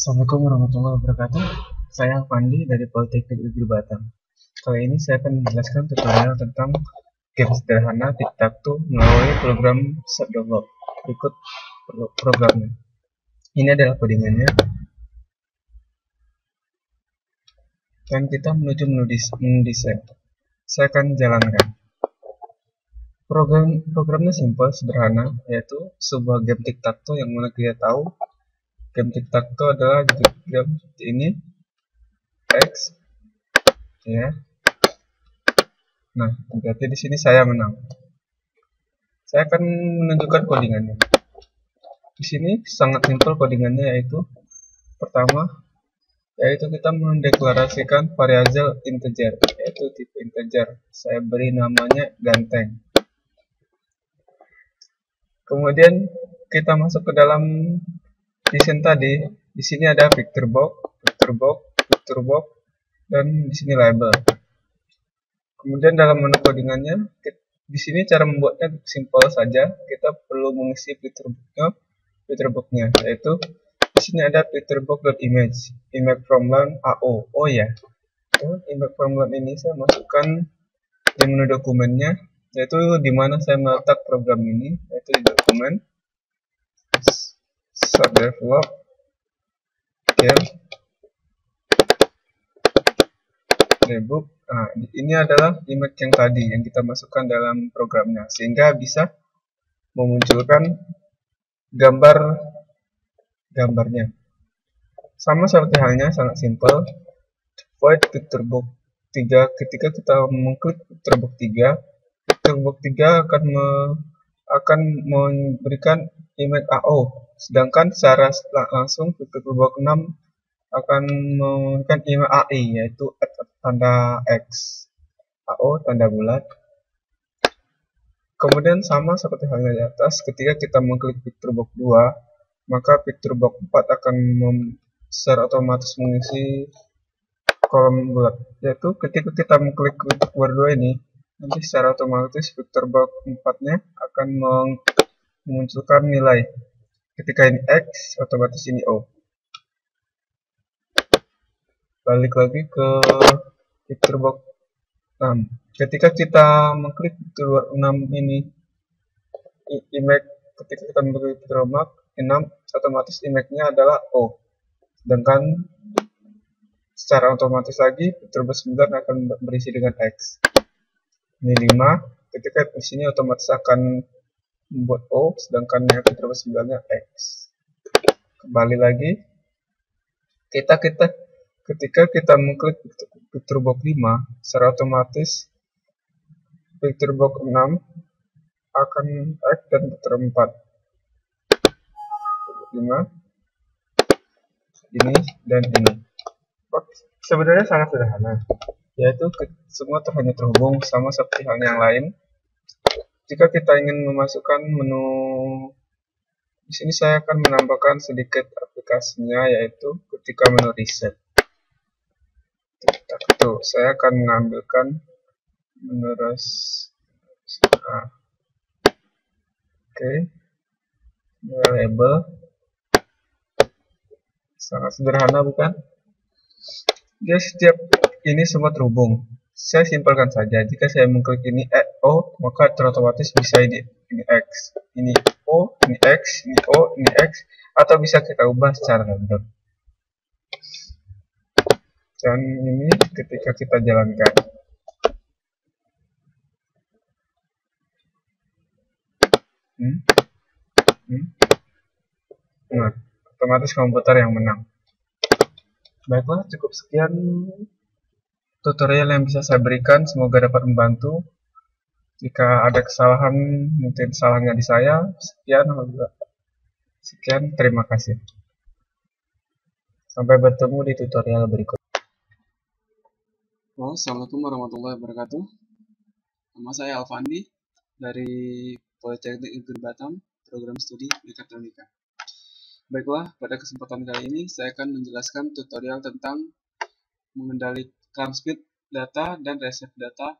Assalamualaikum warahmatullahi wabarakatuh. Saya Fandi dari Politeknik Negeri Batam. Kali ini saya akan menjelaskan tutorial tentang game sederhana tic-tac-toe melalui program Set.Develop. Berikut programnya. Ini adalah codingannya. Dan kita menuju menu desain. Saya akan jalankan. Programnya simpel, sederhana, yaitu sebuah game tic-tac-toe yang mana kita tahu game tic-tac-toe adalah game seperti ini. X, ya. Nah, berarti di sini saya menang. Saya akan menunjukkan codingannya. Di sini sangat simpel codingannya, yaitu pertama, yaitu kita mendeklarasikan variabel integer, yaitu tipe integer. Saya beri namanya ganteng. Kemudian kita masuk ke dalam desain tadi. Di sini ada vector box, dan di sini label. Kemudian dalam menu codingannya, di sini cara membuatnya simpel saja. Kita perlu mengisi fitur box-nya, yaitu di sini ada fitur box.image, image from line AO. Oh ya, image from line ini saya masukkan di menu dokumennya, yaitu di mana saya meletak program ini, yaitu di dokumen Set.Develop game debug. Nah, ini adalah image yang tadi yang kita masukkan dalam programnya, sehingga bisa memunculkan gambarnya. Sama seperti halnya, sangat simpel. Void fitur box 3. Ketika kita mengklik fitur box 3, fitur box 3 akan memberikan image AO, sedangkan secara langsung fitur box 6 akan memberikan image AI, yaitu tanda X, AO tanda bulat. Kemudian sama seperti halnya di atas, ketika kita mengklik fitur box 2, maka fitur box 4 akan secara otomatis mengisi kolom bulat, yaitu ketika kita mengklik fitur box 2 ini, nanti secara otomatis fitur box 4-nya akan memunculkan nilai. Ketika ini X, otomatis ini O. Balik lagi ke fitur box 6. Ketika kita mengklik fitur box 6 ini, image, ketika kita mengklik fitur box 6, otomatis image-nya adalah O. Sedangkan secara otomatis lagi fitur box 9 akan berisi dengan X. Ini 5, ketika di sini otomatis akan membuat O, sedangkan yang fitur box 9-nya X. Kembali lagi, ketika kita mengklik fitur box 5, secara otomatis fitur box 6 akan X dan fitur 4. 5, ini dan ini. Sebenarnya sangat sederhana, yaitu semua hanya terhubung sama seperti halnya yang lain. Jika kita ingin memasukkan menu, di sini saya akan menambahkan sedikit aplikasinya, yaitu ketika menu reset. Tuh, saya akan mengambilkan menu Oke, label. Sangat sederhana, bukan? Jadi setiap ini semua terhubung. Saya simpelkan saja. Jika saya mengklik ini O, maka otomatis bisa ini X, ini O, ini X, ini O, ini X, atau bisa kita ubah secara random. Dan ini ketika kita jalankan. Nah, otomatis komputer yang menang. Baiklah, cukup sekian tutorial yang bisa saya berikan. Semoga dapat membantu. Jika ada kesalahan, mungkin salahnya di saya. Sekian, terima kasih. Sampai bertemu di tutorial berikutnya. Assalamualaikum warahmatullahi wabarakatuh. Nama saya Alfandi dari Politeknik Negeri Batam, program studi Mekatronika. Baiklah, pada kesempatan kali ini saya akan menjelaskan tutorial tentang mengendalikan speed data dan reset data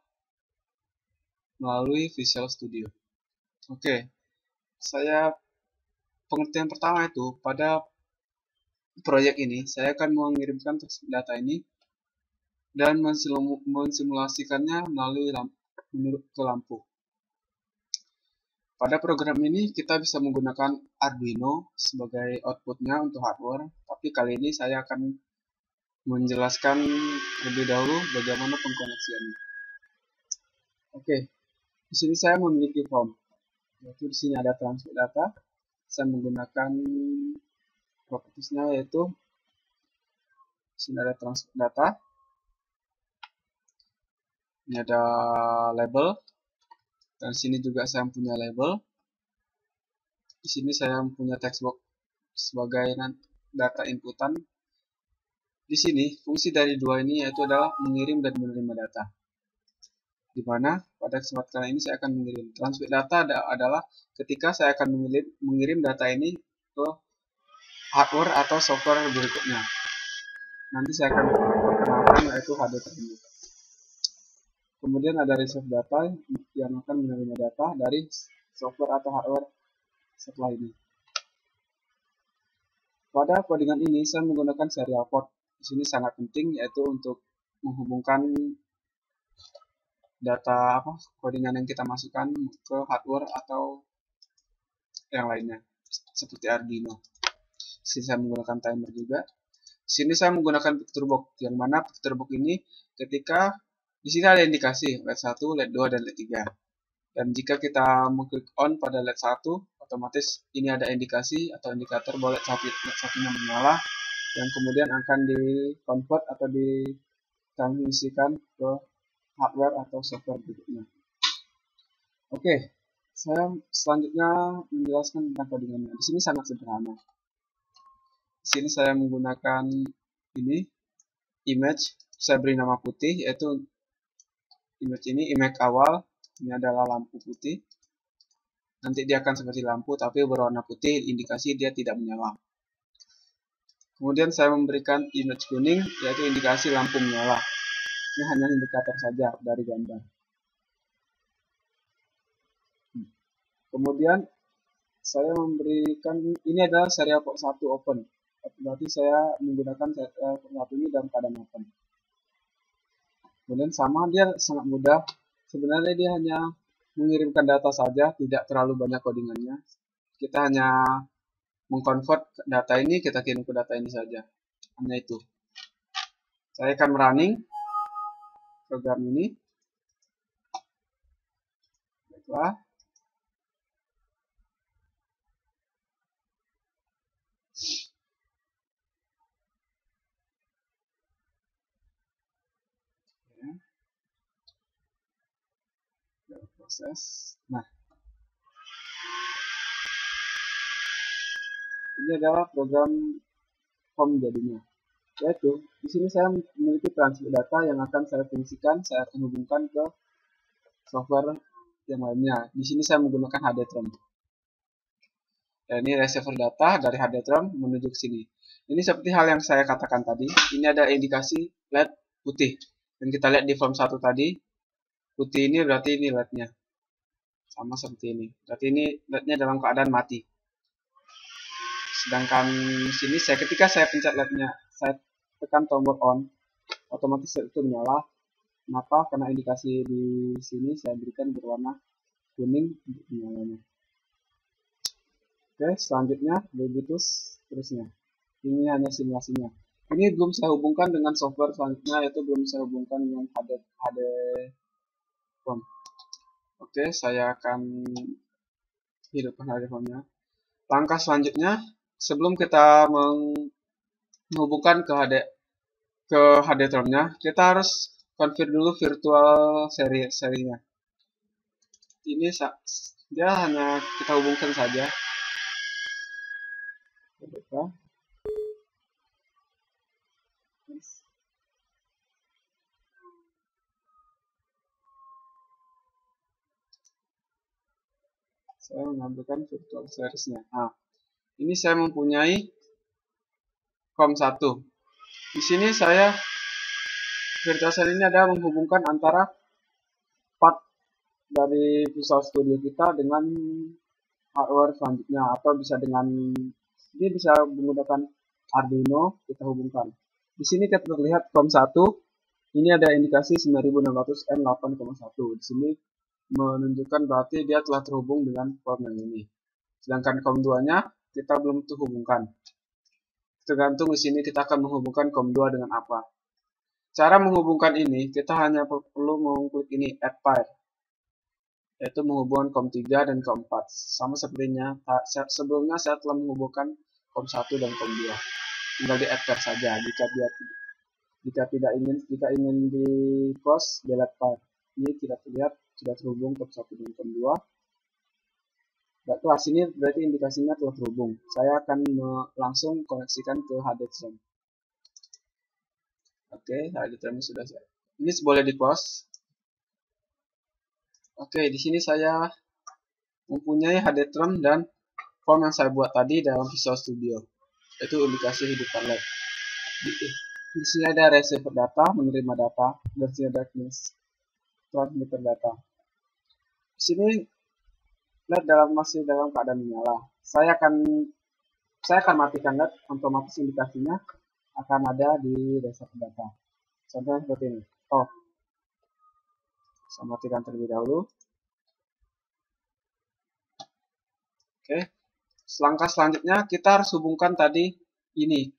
melalui Visual Studio. Oke, pengertian pertama itu pada proyek ini, saya akan mengirimkan data ini dan mensimulasikannya melalui ke lampu. Pada program ini kita bisa menggunakan Arduino sebagai outputnya untuk hardware, tapi kali ini saya akan menjelaskan lebih dahulu bagaimana pengkoneksiannya. Oke, di sini saya memiliki form, yaitu di sini ada transfer data. Saya menggunakan propertiesnya, yaitu di sini ada transfer data, ini ada label, dan sini juga saya punya label. Di sini saya punya textbox sebagai data inputan. Di sini fungsi dari dua ini yaitu adalah mengirim dan menerima data. Di mana pada kesempatan kali ini saya akan mengirim. Transmit data adalah ketika saya akan mengirim data ini ke hardware atau software berikutnya. Nanti saya akan perkenalkan yaitu HD tersebut. Kemudian ada receive data yang akan menerima data dari software atau hardware setelah ini. Pada codingan ini saya menggunakan serial port. Di sini sangat penting yaitu untuk menghubungkan data codingan yang kita masukkan ke hardware atau yang lainnya seperti Arduino. Sini saya menggunakan timer juga. Sini saya menggunakan picture box, yang mana picture box ini ketika di sini ada indikasi LED 1, LED 2 dan LED 3. Dan jika kita mengklik on pada LED 1, otomatis ini ada indikasi atau indikator bahwa LED 1-nya menyala, yang kemudian akan di-convert atau ditransmisikan ke hardware atau software berikutnya. Oke, saya selanjutnya menjelaskan tentang codingannya. Di sini sangat sederhana. Di sini saya menggunakan ini image, saya beri nama putih, yaitu image ini image awal. Ini adalah lampu putih. Nanti dia akan seperti lampu tapi berwarna putih, indikasi dia tidak menyala. Kemudian saya memberikan image kuning, yaitu indikasi lampu menyala. Ini hanya indikator saja dari gambar. Kemudian saya memberikan, ini adalah serial port 1 open. Berarti saya menggunakan serial port 1 ini dalam keadaan open. Kemudian sama, dia sangat mudah. Sebenarnya dia hanya mengirimkan data saja, tidak terlalu banyak codingannya. Kita hanya mengkonvert data ini, kita kirim ke data ini saja. Hanya itu. Saya akan running program ini. Baiklah. Proses. Nah, ini adalah program form jadinya. Yaitu di sini saya memiliki transfer data yang akan saya fungsikan, saya akan hubungkan ke software yang lainnya. Di sini saya menggunakan HDTROM. Dan ini receiver data dari HDTROM menuju ke sini. Ini seperti hal yang saya katakan tadi. Ini ada indikasi LED putih. Dan kita lihat di form 1 tadi, putih ini berarti ini LED-nya. Sama seperti ini. Berarti ini LED-nya dalam keadaan mati. Sedangkan di sini ketika saya pencet LED-nya, saya tekan tombol on, otomatis itu menyala. Kenapa? Karena indikasi di sini saya berikan berwarna kuning untuk menyalanya. Oke, selanjutnya begitu terusnya. Ini hanya simulasinya. Ini belum saya hubungkan dengan software selanjutnya, yaitu belum saya hubungkan dengan HD-ROM. Oke, saya akan hidupkan HD-ROM-nya. Langkah selanjutnya, sebelum kita menghubungkan ke HD-ROM-nya, kita harus configure dulu virtual serinya. Ini dia hanya kita hubungkan saja. Saya mengambilkan virtual seriesnya. Nah, ini saya mempunyai COM1. Di sini saya virtual series ini adalah menghubungkan antara part dari Visual Studio kita dengan hardware selanjutnya, atau bisa dengan dia bisa menggunakan Arduino kita hubungkan. Di sini kita terlihat COM1 ini ada indikasi 9600N8,1. Di sini menunjukkan berarti dia telah terhubung dengan COM yang ini. Sedangkan COM2-nya kita belum terhubungkan. Tergantung di sini kita akan menghubungkan COM2 dengan apa. Cara menghubungkan ini kita hanya perlu mengklik ini add pair, yaitu menghubungkan COM3 dan COM4. Sama sepertinya sebelumnya saya telah menghubungkan COM1 dan COM2. Tinggal di add pair saja. Jika ingin di close delete pair. Ini tidak terlihat sudah terhubung COM1 dan COM2. Kelas ini berarti indikasinya telah terhubung. Saya akan langsung koneksikan ke HDTRAM. Oke, HDTRAM sudah siap. Ini boleh di close. Oke, di sini saya mempunyai HDTRAM dan form yang saya buat tadi dalam Visual Studio, yaitu indikasi hidupkan LED. Di sini ada receiver data, menerima data, dan di sini ada transmitter data. Di sini LED masih dalam keadaan menyala. Saya akan matikan LED, otomatis indikasinya akan ada di receiver data. Contohnya seperti ini. Saya matikan terlebih dahulu. Oke. Langkah selanjutnya kita harus hubungkan tadi ini.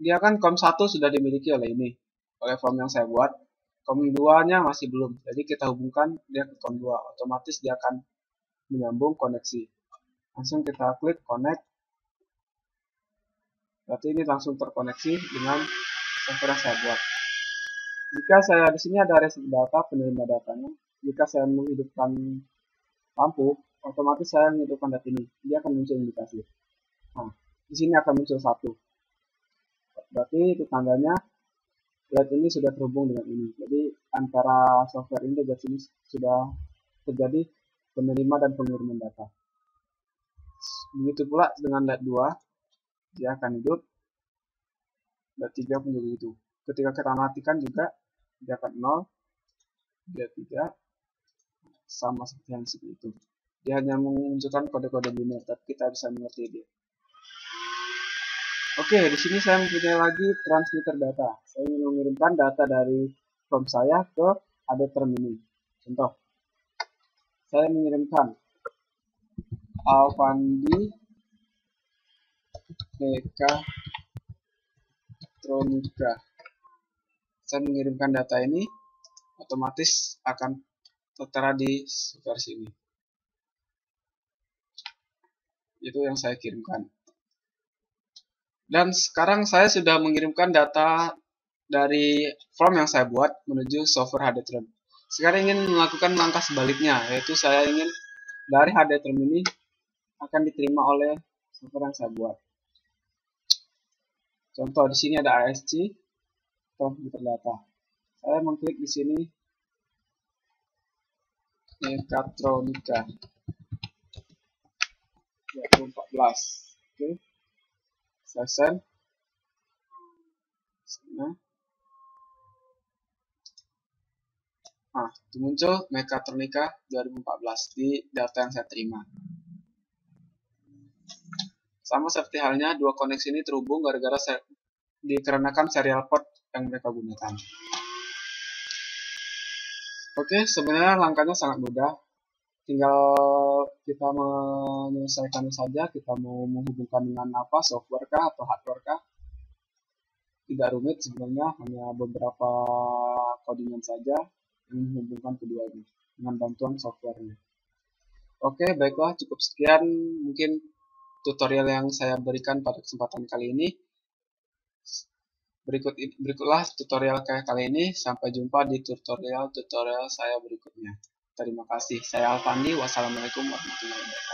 Dia kan COM1 sudah dimiliki oleh ini, oleh form yang saya buat. COM2-nya masih belum. Jadi kita hubungkan dia ke COM2. Otomatis dia akan menyambung koneksi. Langsung kita klik connect. Berarti ini langsung terkoneksi dengan server yang saya buat. Jika saya di sini ada receive data, penerima datanya. Jika saya menghidupkan lampu, otomatis saya menghidupkan data ini. Dia akan muncul indikasi. Nah, di sini akan muncul 1. Berarti itu tandanya LED ini sudah terhubung dengan ini. Jadi antara software ini dan sini sudah terjadi penerima dan pengiriman data. Begitu pula dengan LED 2, dia akan hidup. LED 3 pun juga begitu. Ketika kita matikan juga dia akan 0, dia 3, sama seperti yang seperti itu. Dia hanya menunjukkan kode-kode biner, tapi kita bisa mengerti dia. Oke, di sini saya mempunyai lagi transmitter data. Saya ingin mengirimkan data dari COM saya ke HDTRAM ini. Contoh, saya mengirimkan Alfandi Mekatronika. Saya mengirimkan data ini, otomatis akan tertera di versi ini. Itu yang saya kirimkan. Dan sekarang saya sudah mengirimkan data dari form yang saya buat menuju software HDTRAM. Sekarang ingin melakukan langkah sebaliknya, yaitu saya ingin dari HDTRAM ini akan diterima oleh software yang saya buat. Contoh di sini ada ASC, transmitter data. Saya mengklik di sini Mekatronika 2014. Oke. Saya send. Nah, itu muncul Mekatronika 2014 di data yang saya terima. Sama seperti halnya, dua koneksi ini terhubung gara-gara dikarenakan serial port yang mereka gunakan. Oke, sebenarnya langkahnya sangat mudah. Tinggal kita menyelesaikannya saja. Kita mau menghubungkan dengan apa, software kah atau hardware kah? Tidak rumit sebenarnya, hanya beberapa codingan saja yang menghubungkan keduanya dengan bantuan softwarenya. Oke, baiklah, cukup sekian mungkin tutorial yang saya berikan pada kesempatan kali ini. Berikutlah tutorial kayak kali ini. Sampai jumpa di tutorial saya berikutnya. Terima kasih. Saya Alfandi. Wassalamualaikum warahmatullahi wabarakatuh.